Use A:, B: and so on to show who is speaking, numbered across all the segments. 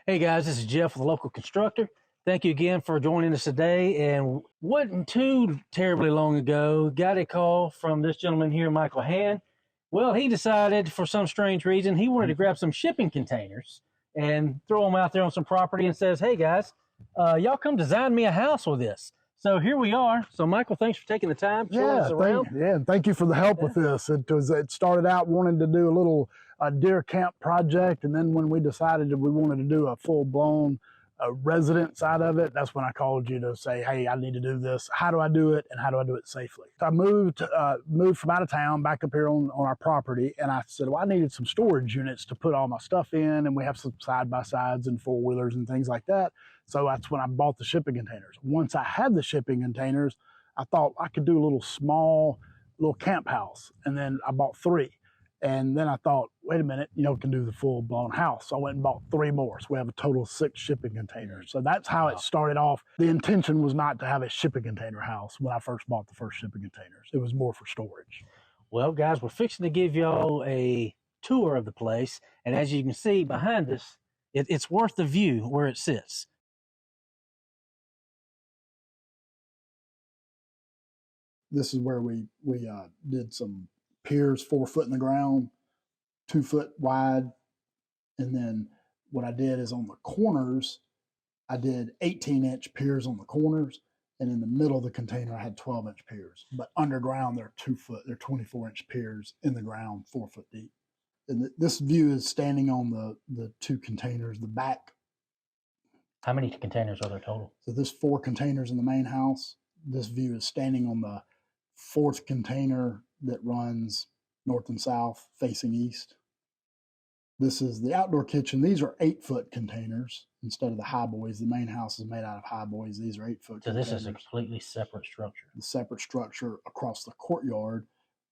A: Hey guys, this is Jeff with the local Constructor. Thank you again for joining us today. And wasn't too terribly long ago, got a call from this gentleman here, Michael Hand. Well, he decided for some strange reason he wanted to grab some shipping containers and throw them out there on some property and says, hey guys, y'all come design me a house with this. So here we are. So Michael, thanks for taking the time to show us around.
B: Thank you for the help with this. It started out wanting to do a little deer camp project, and then when we decided that we wanted to do a full-blown resident side of it, that's when I called you to say, hey, I need to do this. How do I do it, and how do I do it safely? I moved from out of town back up here on our property, and I said, well, I needed some storage units to put all my stuff in, and we have some side-by-sides and four-wheelers and things like that. So that's when I bought the shipping containers. Once I had the shipping containers, I thought I could do a small camp house, and then I bought 3. And then I thought, wait a minute, can do the full-blown house. So I went and bought 3 more. So we have a total of 6 shipping containers. So that's how it started off. The intention was not to have a shipping container house when I first bought the first shipping containers. It was more for storage.
A: Well, guys, we're fixing to give y'all a tour of the place. And as you can see behind us, it's worth the view where it sits.
B: This is where we did some piers 4 foot in the ground, 2 foot wide. And then what I did is on the corners, I did 18-inch piers on the corners. And in the middle of the container, I had 12-inch piers. But underground, they're 2 foot, they're 24-inch piers in the ground, 4 foot deep. And this view is standing on the 2 containers, the back.
A: How many containers are there total?
B: So there's 4 containers in the main house. This view is standing on the 4th container that runs north and south facing east. This is the outdoor kitchen. These are 8-foot containers instead of the high boys. The main house is made out of high boys. These are 8-foot containers.
A: So this is a completely separate structure.
B: The separate structure across the courtyard.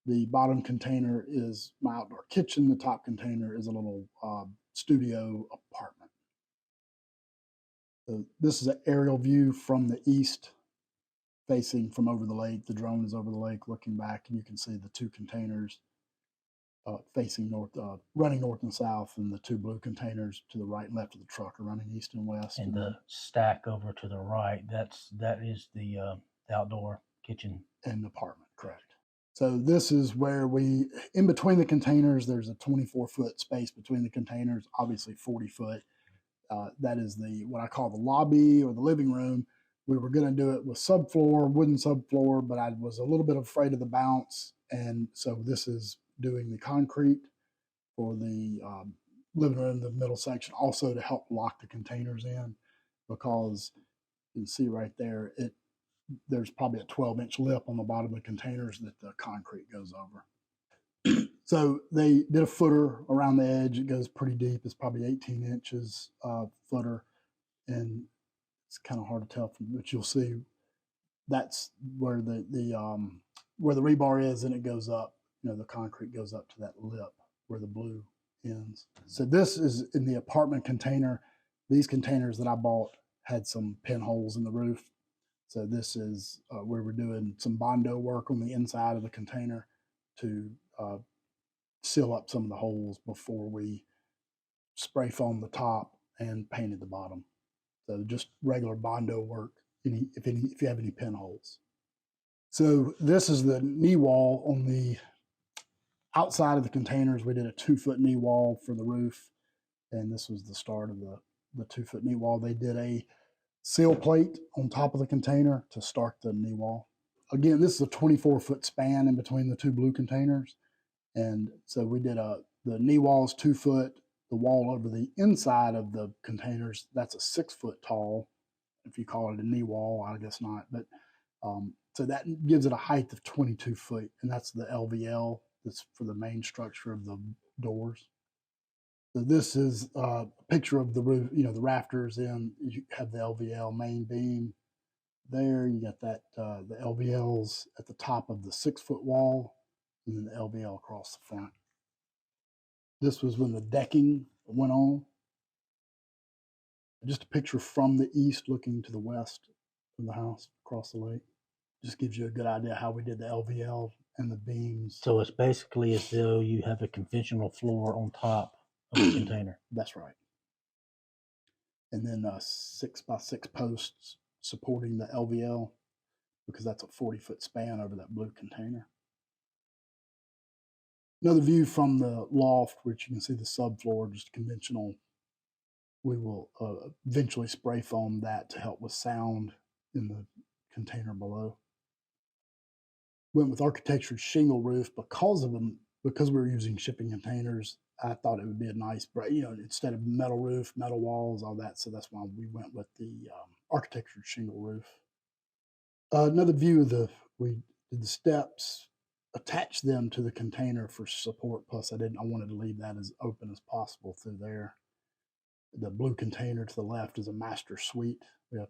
B: The bottom container is my outdoor kitchen. The top container is a little studio apartment. So this is an aerial view from the east, facing from over the lake. The drone is over the lake looking back, and you can see the 2 containers facing north, running north and south, and the 2 blue containers to the right and left of the truck are running east and west.
A: And the stack over to the right, that is the outdoor kitchen
B: and apartment, correct. So this is where in between the containers, there's a 24-foot space between the containers, obviously 40 foot. That is what I call the lobby or the living room. We were going to do it with subfloor, wooden subfloor, but I was a little bit afraid of the bounce. And so this is doing the concrete for the living room, the middle section, also to help lock the containers in, because you can see right there, there's probably a 12-inch lip on the bottom of the containers that the concrete goes over. So they did a footer around the edge. It goes pretty deep. It's probably 18 inches footer. And it's kind of hard to tell from, but you'll see that's where the rebar is, and it goes up. The concrete goes up to that lip where the blue ends. So this is in the apartment container. These containers that I bought had some pinholes in the roof. So this is where we're doing some Bondo work on the inside of the container to seal up some of the holes before we spray foam the top and painted the bottom. So just regular Bondo work if you have any pinholes. So this is the knee wall on the outside of the containers. We did a 2-foot knee wall for the roof, and this was the start of the 2-foot knee wall. They did a seal plate on top of the container to start the knee wall. Again, this is a 24-foot span in between the 2 blue containers, and so we did the knee wall is 2 foot. The wall over the inside of the containers, that's a 6 foot tall. If you call it a knee wall, I guess not, but so that gives it a height of 22 feet, and that's the LVL. That's for the main structure of the doors. So this is a picture of the roof, the rafters in. You have the LVL main beam there. You got that the LVLs at the top of the 6-foot wall, and then the LVL across the front. This was when the decking went on. Just a picture from the east looking to the west of the house across the lake. Just gives you a good idea how we did the LVL and the beams.
A: So it's basically as though you have a conventional floor on top of the container.
B: That's right. and then 6x6 posts supporting the LVL, because that's a 40-foot span over that blue container. Another view from the loft, which you can see the subfloor, just conventional. We will eventually spray foam that to help with sound in the container below. Went with architectured shingle roof because we were using shipping containers. I thought it would be a nice, instead of metal roof, metal walls, all that. So that's why we went with the architectured shingle roof. Another view of we did the steps, attached them to the container for support. Plus I wanted to leave that as open as possible through there. The blue container to the left is a master suite. We have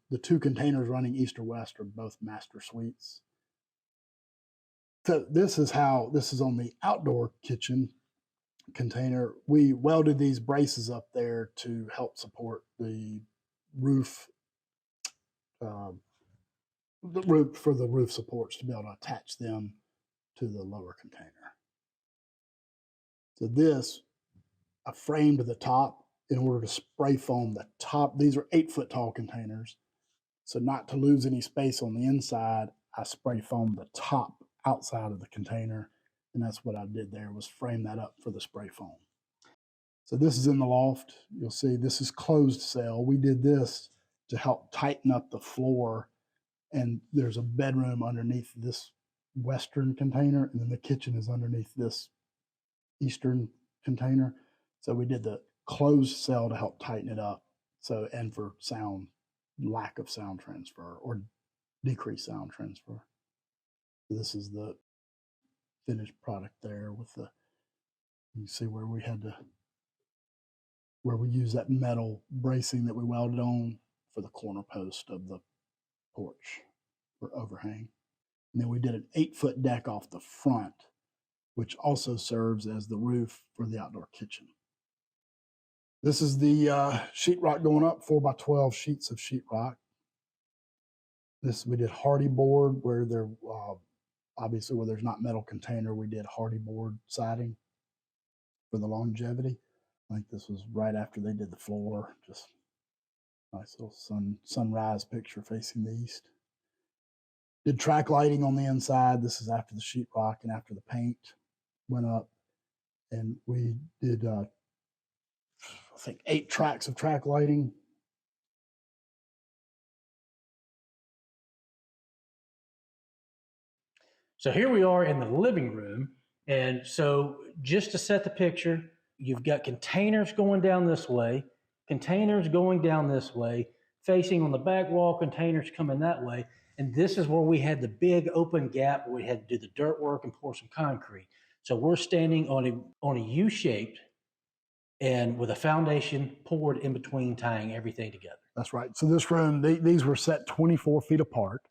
B: the two containers running east or west are both master suites. So this is on the outdoor kitchen container. We welded these braces up there to help support the roof, for the roof supports, to be able to attach them to the lower container. So this, I framed the top in order to spray foam the top. These are 8-foot tall containers. So not to lose any space on the inside, I spray foamed the top outside of the container. And that's what I did there, was frame that up for the spray foam. So this is in the loft. You'll see this is closed cell. We did this to help tighten up the floor. And there's a bedroom underneath this western container, and then the kitchen is underneath this eastern container. So we did the closed cell to help tighten it up. So, and for lack of sound transfer or decreased sound transfer. So this is the finished product there with you can see where we used that metal bracing that we welded on for the corner post of the porch or overhang. And then we did an 8-foot deck off the front, which also serves as the roof for the outdoor kitchen. This is the sheetrock going up, 4x12 sheets of sheetrock. We did hardy board where obviously where there's not metal container, we did hardy board siding for the longevity. I think this was right after they did the floor. Just nice little sunrise picture facing the east. Did track lighting on the inside. This is after the sheetrock and after the paint went up. And we did, I think, 8 tracks of track lighting.
A: So here we are in the living room. And so just to set the picture, you've got containers going down this way, containers going down this way, facing on the back wall, containers coming that way. And this is where we had the big open gap where we had to do the dirt work and pour some concrete. So we're standing on a U-shaped and with a foundation poured in between, tying everything together.
B: That's right. So this room, these were set 24 feet apart,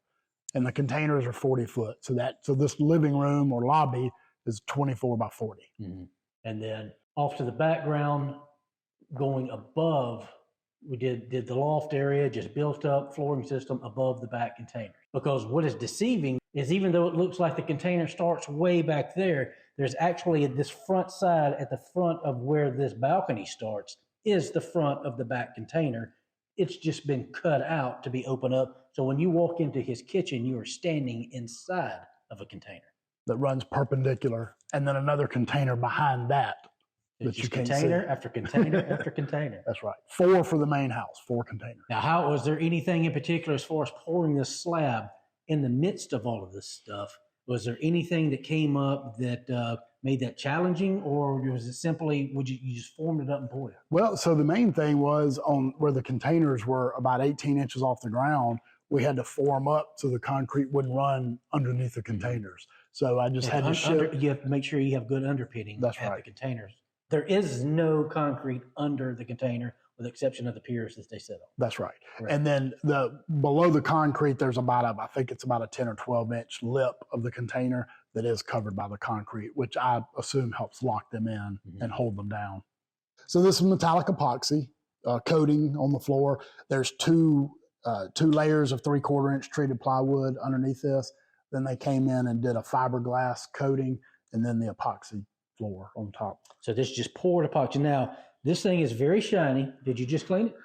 B: and the containers are 40 foot. So this living room or lobby is 24 by 40.
A: Mm-hmm. And then off to the background, going above, we did the loft area, just built up flooring system above the back containers. Because what is deceiving is, even though it looks like the container starts way back there, there's actually this front side at the front of where this balcony starts is the front of the back container. It's just been cut out to be open up. So when you walk into his kitchen, you are standing inside of a container
B: that runs perpendicular, and then another container behind that.
A: That you can't container see. After container after container.
B: That's right. 4 for the main house, 4 containers.
A: Now, was there anything in particular as far as pouring this slab in the midst of all of this stuff? Was there anything that came up that made that challenging, or was it simply, you just formed it up and poured it?
B: Well, so the main thing was on where the containers were about 18 inches off the ground, we had to form up so the concrete wouldn't run underneath the containers. So I just had to
A: you have to make sure you have good underpinning at the containers. There is no concrete under the container, with the exception of the piers that they sit on.
B: That's right. And then below the concrete, there's I think it's about a 10 or 12 inch lip of the container that is covered by the concrete, which I assume helps lock them in and hold them down. So this is metallic epoxy coating on the floor. There's two layers of 3/4 inch treated plywood underneath this. Then they came in and did a fiberglass coating, and then the epoxy floor on top.
A: So this just poured epoxy. Now, this thing is very shiny. Did you just clean it?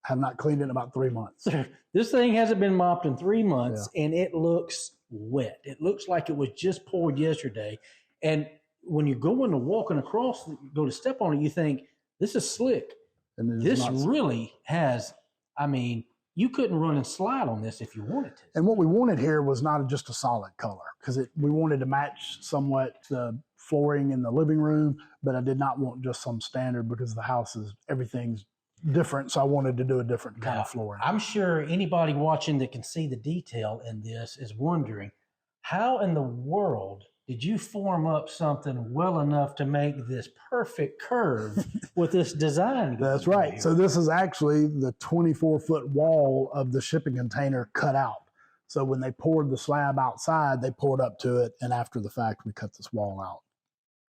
B: Have not cleaned it in about 3 months.
A: This thing hasn't been mopped in 3 months, and it looks wet. It looks like it was just poured yesterday. And when you go into walking across, go to step on it, you think, this is slick.
B: And
A: this really has, I mean, you couldn't run and slide on this if you wanted to.
B: And what we wanted here was not just a solid color, because we wanted to match somewhat the flooring in the living room, but I did not want just some standard, because the house is, everything's different, so I wanted to do a different kind of flooring.
A: I'm sure anybody watching that can see the detail in this is wondering, how in the world did you form up something well enough to make this perfect curve with this design?
B: That's right. Here? So this is actually the 24-foot wall of the shipping container cut out. So when they poured the slab outside, they poured up to it, and after the fact, we cut this wall out.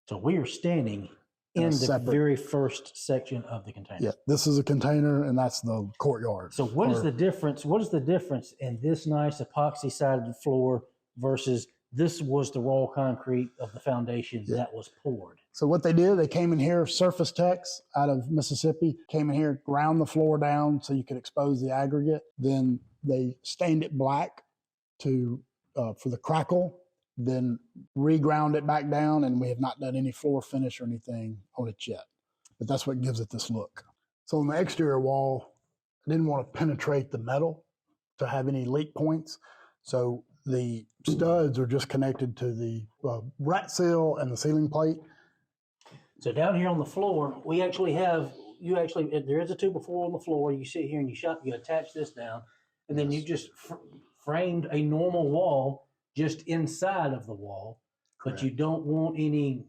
A: So we are standing in the very first section of the container.
B: Yeah, this is a container, and that's the courtyard.
A: So what is the difference? What is the difference in this nice epoxy-sided floor versus this was the raw concrete of the foundation that was poured?
B: So what they did, they came in here, Surface Techs out of Mississippi, came in here, ground the floor down so you could expose the aggregate. Then they stained it black for the crackle, then reground it back down, and we have not done any floor finish or anything on it yet. But that's what gives it this look. So on the exterior wall, I didn't want to penetrate the metal to have any leak points. So the studs are just connected to the rat seal and the ceiling plate.
A: So down here on the floor, we actually have, there is a 2x4 on the floor. You sit here and you attach this down, and then you just framed a normal wall just inside of the wall. Correct. But you don't want any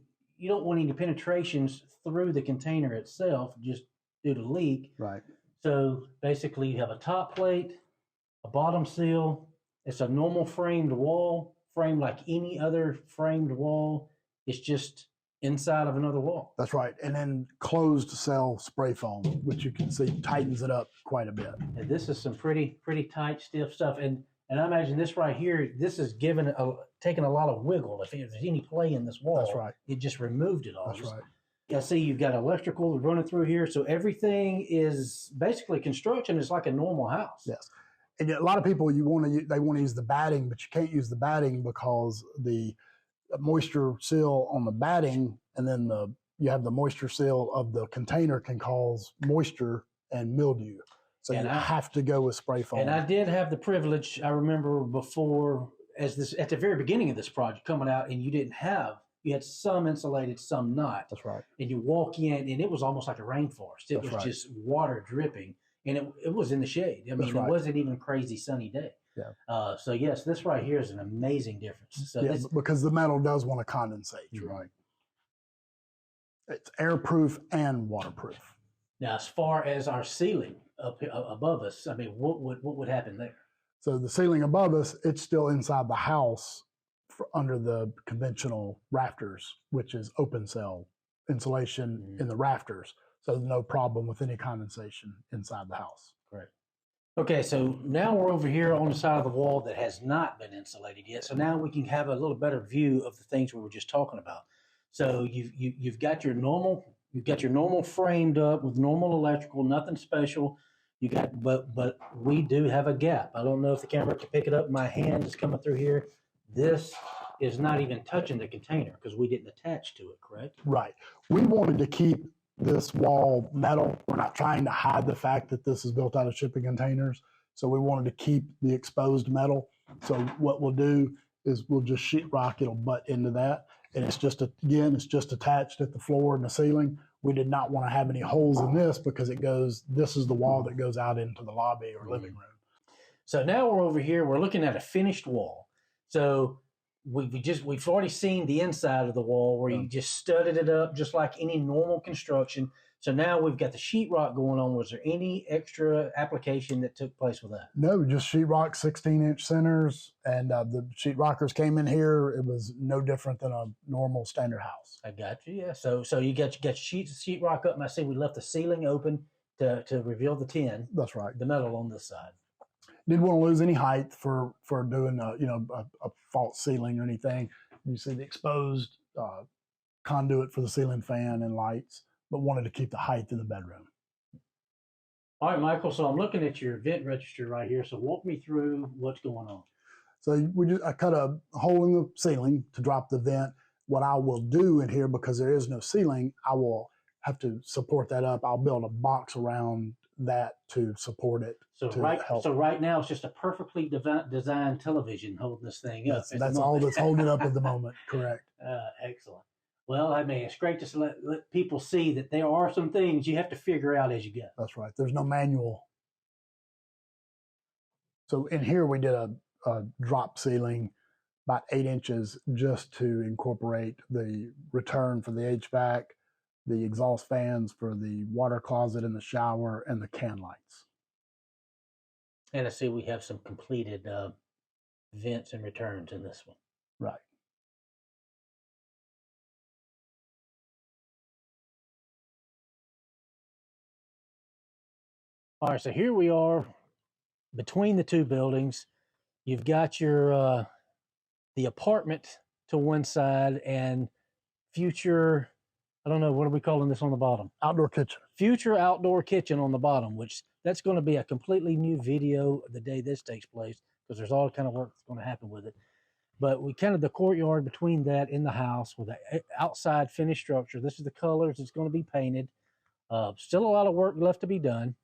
A: penetrations through the container itself just due to leak.
B: Right.
A: So basically you have a top plate, a bottom seal. It's a normal framed wall, framed like any other framed wall. It's just inside of another wall.
B: That's right. And then closed cell spray foam, which you can see tightens it up quite a bit.
A: And this is some pretty tight, stiff stuff. And I imagine this right here, this is taking a lot of wiggle. If there's any play in this wall,
B: that's right.
A: It just removed it all.
B: That's right.
A: I see you've got electrical running through here. So everything is basically construction is like a normal house.
B: Yes. And a lot of people, they want to use the batting, but you can't use the batting because the moisture seal on the batting, and then you have the moisture seal of the container can cause moisture and mildew. So you have to go with spray foam.
A: And I did have the privilege, I remember before, at the very beginning of this project coming out, and you had some insulated, some not.
B: That's right.
A: And you walk in, and it was almost like a rainforest. It was just water dripping, and it was in the shade. I mean, it wasn't even a crazy sunny day.
B: Yeah.
A: So yes, this right here is an amazing difference. So
B: because the metal does want to condensate. You're right. It's airproof and waterproof.
A: Now, as far as our ceiling up above us, I mean, what would happen there?
B: So the ceiling above us, it's still inside the house under the conventional rafters, which is open cell insulation in the rafters. So no problem with any condensation inside the house.
A: Correct. Okay, so now we're over here on the side of the wall that has not been insulated yet. So now we can have a little better view of the things we were just talking about. So you've got your normal framed up with normal electrical, nothing special. But we do have a gap. I don't know if the camera can pick it up. My hand is coming through here. This is not even touching the container because we didn't attach to it, correct?
B: Right. We wanted to keep this wall metal. We're not trying to hide the fact that this is built out of shipping containers. So we wanted to keep the exposed metal. So what we'll do is we'll just sheetrock. It'll butt into that. And it's just attached at the floor and the ceiling. We did not want to have any holes in this because this is the wall that goes out into the lobby or living room.
A: So now we're over here, we're looking at a finished wall. So we've already seen the inside of the wall where you just studded it up just like any normal construction. So now we've got the sheetrock going on. Was there any extra application that took place with that?
B: No, just sheetrock, 16-inch centers, and the sheetrockers came in here. It was no different than a normal standard house.
A: I got you, yeah. So you got sheetrock up, and I see we left the ceiling open to reveal the tin.
B: That's right.
A: The metal on this side.
B: Didn't want to lose any height for doing a false ceiling or anything. You see the exposed conduit for the ceiling fan and lights, but wanted to keep the height in the bedroom.
A: All right, Michael. So I'm looking at your vent register right here. So walk me through what's going on.
B: So I cut a hole in the ceiling to drop the vent. What I will do in here, because there is no ceiling, I will have to support that up. I'll build a box around that to support it.
A: So right now it's just a perfectly designed television holding this thing up.
B: That's all that's holding it up at the moment. Correct.
A: Excellent. Well, I mean, it's great to let people see that there are some things you have to figure out as you go.
B: That's right. There's no manual. So in here we did a drop ceiling about 8 inches just to incorporate the return for the HVAC, the exhaust fans for the water closet and the shower, and the can lights.
A: And I see we have some completed vents and returns in this one.
B: Right.
A: All right, so here we are between the two buildings. You've got your the apartment to one side and future, I don't know, what are we calling this on the bottom?
B: Outdoor kitchen.
A: Future outdoor kitchen on the bottom, which that's going to be a completely new video the day this takes place, because there's all kind of work that's going to happen with it. But we kind of the courtyard between that in the house with the outside finished structure. This is the colors. It's going to be painted. Still a lot of work left to be done.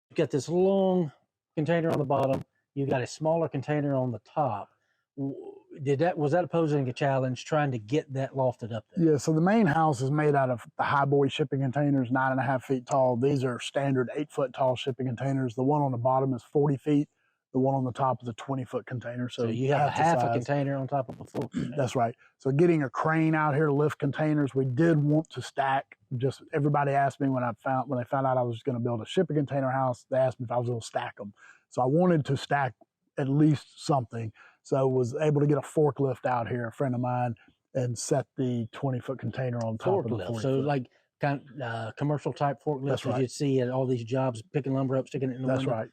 A: You've got this long container on the bottom. You've got a smaller container on the top. Was that posing a challenge trying to get that lofted up there?
B: Yeah, so the main house is made out of the high boy shipping containers, 9.5 feet tall. These are standard 8-foot tall shipping containers. The one on the bottom is 40 feet. The one on the top is a 20-foot container. So
A: you have half a container on top of a full container.
B: That's right. So getting a crane out here to lift containers, we did want to stack. Just everybody asked me when they found out I was going to build a shipping container house, they asked me if I was going to stack them. So I wanted to stack at least something. So was able to get a forklift out here, a friend of mine, and set the 20-foot container on top of the 40-foot.
A: So like kind of commercial type forklifts that you'd see at all these jobs, picking lumber up, sticking it in the window.
B: That's right.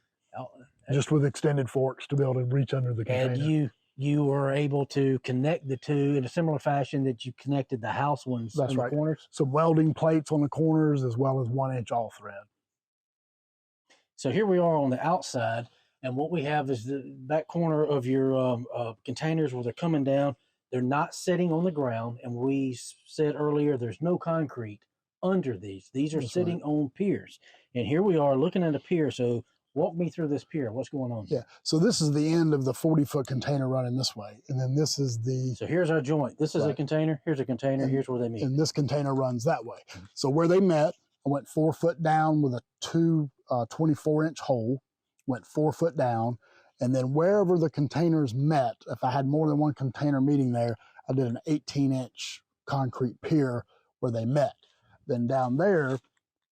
B: Just with extended forks to be able to reach under the container.
A: And you were able to connect the two in a similar fashion that you connected the house ones
B: That's
A: in
B: right.
A: the corners?
B: Some welding plates on the corners as well as 1-inch all thread.
A: So here we are on the outside, and what we have is the back corner of your containers where they're coming down. They're not sitting on the ground, and we said earlier there's no concrete under these. These are sitting on piers. And here we are looking at a pier. So walk me through this pier. What's going on?
B: Yeah. So this is the end of the 40-foot container running this way. And then this is the...
A: So here's our joint. This is a container. Here's a container. Here's where they meet.
B: And this container runs that way. So where they met, I went 4 foot down with a 24-inch hole, went 4 foot down. And then wherever the containers met, if I had more than one container meeting there, I did an 18-inch concrete pier where they met. Then down there,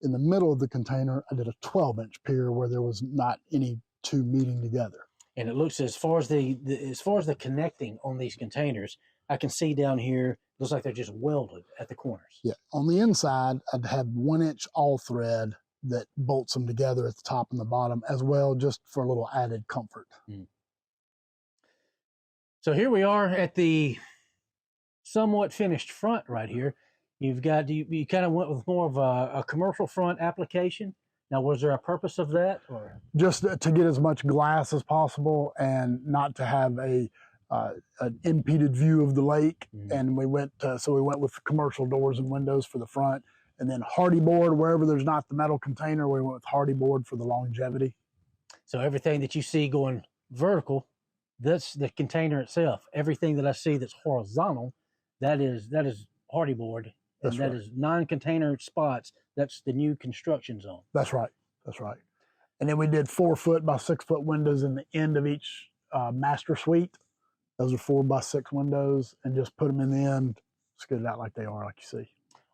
B: in the middle of the container, I did a 12-inch pier where there was not any two meeting together.
A: And it looks, as far as the connecting on these containers, I can see down here, looks like they're just welded at the corners.
B: Yeah. On the inside, I'd have 1-inch all thread that bolts them together at the top and the bottom as well, just for a little added comfort.
A: So here we are at the somewhat finished front right here. You've got, you kind of went with more of a commercial front application. Now, was there a purpose of that? Or?
B: Just to get as much glass as possible and not to have an impeded view of the lake. And we went with commercial doors and windows for the front. And then hardy board, wherever there's not the metal container, we went with hardy board for the longevity.
A: So everything that you see going vertical, that's the container itself. Everything that I see that's horizontal, that is hardy board. And that is non-container spots. That's the new construction zone.
B: That's right. That's right. And then we did 4 foot by 6 foot windows in the end of each master suite. Those are 4 by 6 windows, and just put them in the end, scoot it out like they are, like you see.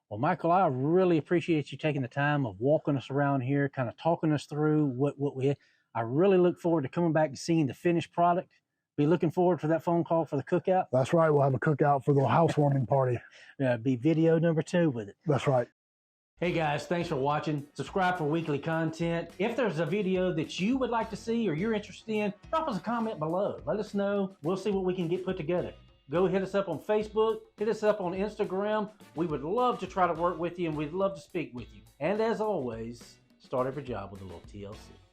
A: Well, Michael, I really appreciate you taking the time of walking us around here, kind of talking us through what we had. I really look forward to coming back and seeing the finished product. Be looking forward for that phone call for the cookout.
B: That's right. We'll have a cookout for the housewarming party.
A: Be video number 2 with it.
B: That's right.
A: Hey guys, thanks for watching. Subscribe for weekly content. If there's a video that you would like to see or you're interested in, drop us a comment below. Let us know. We'll see what we can get put together. Go hit us up on Facebook, hit us up on Instagram. We would love to try to work with you, and we'd love to speak with you. And as always, Start every job with a little TLC.